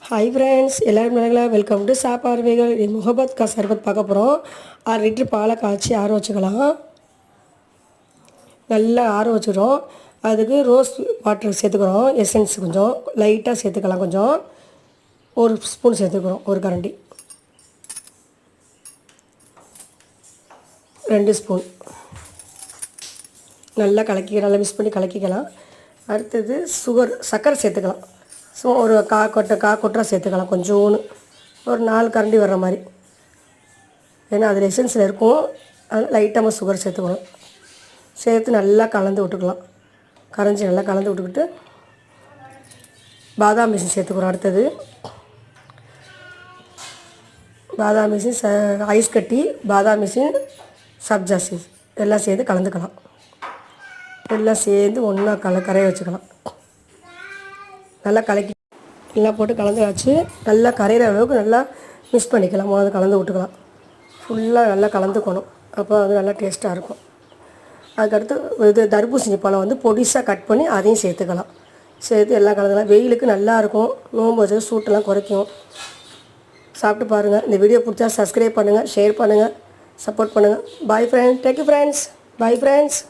hi friends welcome to सापार्वेगल मुहब्बत का शरबत पाक 6 लीटर पाल काய்ச்சி ஆற வச்சுக்கலாம் நல்லா ஆற வச்சிரோம் அதுக்கு ரோஸ் வாட்டர் சேர்த்துக்கறோம் எசன்ஸ் கொஞ்சம் லைட்டா சேர்த்துக்கலாம் கொஞ்சம் ஒரு ஸ்பூன் சேர்த்துக்கறோம் ஒரு கரண்டி 2 ஸ்பூன் நல்லா கலக்கி நல்லா மிக்ஸ் பண்ணி கலக்கிக்கலாம் அடுத்து சுகர் சக்கரை சேர்த்துக்கலாம் ஸோ ஒரு கா கொட்டை சேர்த்துக்கலாம் கொஞ்சோன்னு ஒரு 4 கரண்டி வர்ற மாதிரி ஏன்னா அதில் எசன்ஸில் இருக்கும் அதனால் லைட்டாக சுகர் சேர்த்துக்கணும் சேர்த்து நல்லா கலந்து விட்டுக்கலாம் கரைஞ்சி நல்லா கலந்து விட்டுக்கிட்டு பாதாம் மிஷின் சேர்த்துக்கிறோம் அடுத்தது பாதாம் மிஷின் ஐஸ் கட்டி பாதாம் மிஷின் சப்ஜா சீட்ஸ் எல்லாம் சேர்த்து கலந்துக்கலாம் எல்லாம் சேர்ந்து ஒன்றா கரைய வச்சுக்கலாம் நல்லா கலக்கி எல்லாம் போட்டு கலந்து வச்சு நல்லா கரையிற அளவுக்கு நல்லா மிக்ஸ் பண்ணிக்கலாம் முதல்ல கலந்து விட்டுக்கலாம் ஃபுல்லாக நல்லா கலந்துக்கணும் அப்போ அது நல்லா டேஸ்ட்டாக இருக்கும் அதுக்கடுத்து இது தர்பூசணி பழம் வந்து பொடிசாக கட் பண்ணி அதையும் சேர்த்துக்கலாம் சேர்த்து எல்லாம் கலந்துக்கலாம் வெயிலுக்கு நல்லாயிருக்கும் நோம்பு வச்சு சூட்டெல்லாம் குறைக்கும் சாப்பிட்டு பாருங்கள் இந்த வீடியோ பிடிச்சா சப்ஸ்கிரைப் பண்ணுங்கள் ஷேர் பண்ணுங்கள் சப்போர்ட் பண்ணுங்கள் bye friends take you friends bye friends